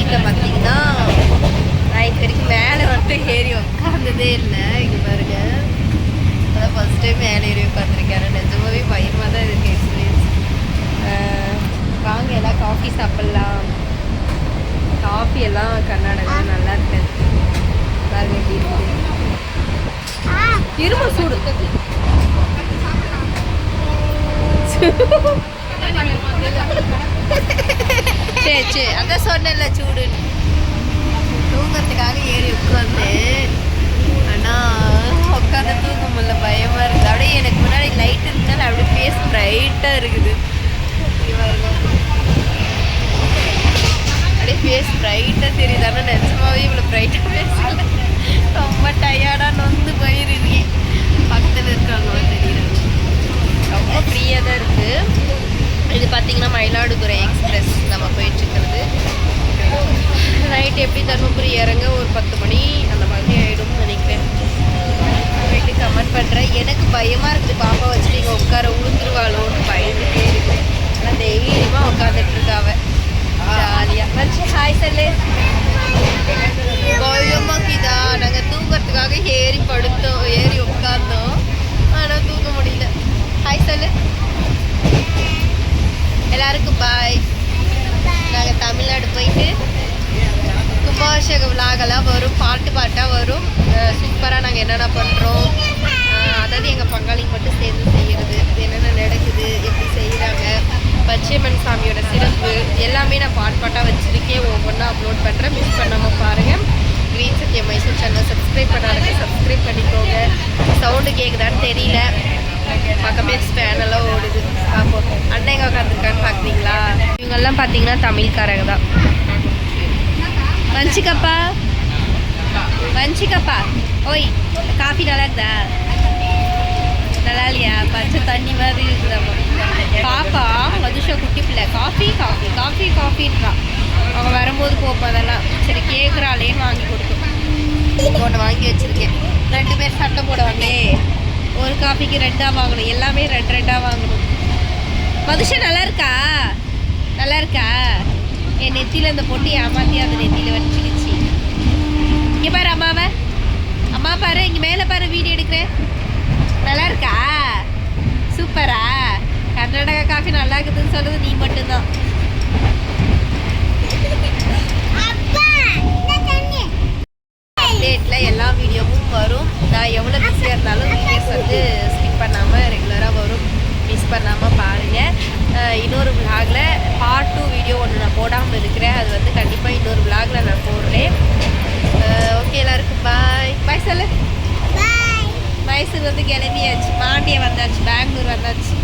ட்ரெயினில் பார்த்தீங்கன்னா நான் இது வரைக்கும் மேலே வந்துட்டு ஏறி உட்காந்ததே இல்லை. இங்கே பாருங்க, அதான் ஃபஸ்ட் டைம் மேலே ஏறி உட்காந்துருக்கேன். நிஜமாவே பயமாக தான் இருக்குது எக்ஸ்பீரியன்ஸ். வாங்க எல்லாம் காஃபி சாப்பிட்லாம். காஃபி எல்லாம் கர்நாடகா நல்லா இருக்காது பாருங்க எப்படி இருக்குது. இரும்பு சூடு சரி சரி, அதான் சொன்னேன்ல சூடு. தூங்கறதுக்காக ஏறி உட்காந்து, ஆனால் உட்காந்து தூங்க முடியல, பயமாக இருக்குது. அப்படியே எனக்கு முன்னாடி லைட் இருந்தாலும் அப்படியே ஃபேஸ் ப்ரைட்டாக இருக்குது. அப்படியே ஃபேஸ் ப்ரைட்டாக தெரியுது. ஆனால் நிஜமாவே இவ்வளோ ப்ரைட்டாக பேசல, ரொம்ப டயர்டாக நொந்து போயிருக்கேன். பக்கத்தில் இருக்காங்க தெரியல, ரொம்ப ஃப்ரீயாக தான் இருக்குது. இது பார்த்திங்கன்னா மயிலாடுதுறை எக்ஸ்பிரஸ் நம்ம போயிட்டுருக்கிறது. நைட்டு எப்படி தர்மபுரி இறங்க ஒரு 10 மணி அந்த மாதிரி ஆகிடும்னு நினைக்கிறேன். போயிட்டு கமெண்ட் பண்ணுறேன். எனக்கு பயமாக இருக்குது, பாப்பா வச்சுட்டு இங்கே உட்கார உளுந்துருவாளோன்னு பயந்துட்டே இருக்குது. ஆனால் தைரியமாக உட்காந்துட்ருக்காவ ஜாலியாக. வச்சு ஹாய் சொல்லு. பயமாக்கிதா, நாங்கள் தூங்குறதுக்காக ஏறி படுத்தோம், ஏறி உட்காந்தோம், ஆனால் தூங்க முடியல. ஹாய் சொல்லு எல்லாருக்கும். பாய். நாங்கள் தமிழ்நாடு போயிட்டு கும்பாபிஷேக விழாக்கெல்லாம் வரும், பாட்டாக வரும். சூப்பராக நாங்கள் என்னென்ன பண்ணுறோம், அதாவது எங்கள் பங்காளிக்கு மட்டும் சேர்ந்து செய்கிறது, என்னென்ன நடக்குது, எப்படி செய்கிறாங்க, பச்சையம்மன் சாமியோட சிறப்பு எல்லாமே நான் பாட்டாக வச்சுருக்கேன். ஒவ்வொன்றா அப்லோட் பண்ணுறேன், மிஸ் பண்ணாமல் பாருங்கள். Green Sathya Mysore channel subscribe பண்ணாலுங்க சப்ஸ்கிரைப் பண்ணிக்கோங்க. சவுண்டு கேட்குதான்னு தெரியல, பக்கமே ஸ்பேனெல்லாம் ஓடுது. பார்ப்போம். அண்ணன் எங்கே உட்காந்துருக்கான்னு பார்க்குறீங்களா? இவங்கெல்லாம் பார்த்தீங்கன்னா தமிழ்காரங்க தான். வஞ்சிக்கப்பா வஞ்சிக்கப்பா, ஓய் காஃபி நல்லா இருக்குதா? நல்லா இல்லையா? பச்சை தண்ணி மாதிரி இருக்குதாம்மா. பாப்பா மதுஷா குட்டி பிள்ளை காஃபி காஃபி காஃபி காஃபின்றான். அவங்க வரும்போது போப்பதெல்லாம் சரி கேட்குறாளேன்னு வாங்கி கொடுத்தோம். ஒன்று வாங்கி வச்சுருக்கேன். 2 பேர் சட்டை போடுவாங்களே, ஒரு காஃபிக்கு 2ஆக வாங்கணும், எல்லாமே 2 வாங்கணும். மதுஷா நல்லா இருக்கா? நல்லா இருக்கா? என் நெத்தியில் இந்த பொட்டி ஏமாத்தி அந்த நெத்தியில் வச்சுக்கிச்சு. இங்கே பாரு அம்மாவை, அம்மா பாரு, இங்கே மேலே பாரு, வீடியோ எடுக்கிறேன். நல்லா இருக்கா? சூப்பரா? கர்நாடகா காஃபி நல்லா இருக்குதுன்னு சொல்லுது நீ மட்டும்தான். அப்டேட்டில் எல்லா வீடியோவும் வரும். நான் எவ்வளோ பிஸியாக இருந்தாலும் வீடியோஸ் வந்து ஸ்கிப் பண்ணாமல் ரெகுலராக வரும், மிஸ் பண்ணாமல் பாருங்கள். இன்னொரு விலாகில் பார்ட் 2 வீடியோ ஒன்று நான் போடாமல் இருக்கிறேன், அது வந்து கண்டிப்பாக இன்னொரு விலாகில் நான் போடுறேன். ஓகே எல்லாருக்கும் பாய். பாய் சொல்லு. மைசூர் வந்து கிளம்பியாச்சு, மாண்டியை வந்தாச்சு, பெங்களூர் வந்தாச்சு.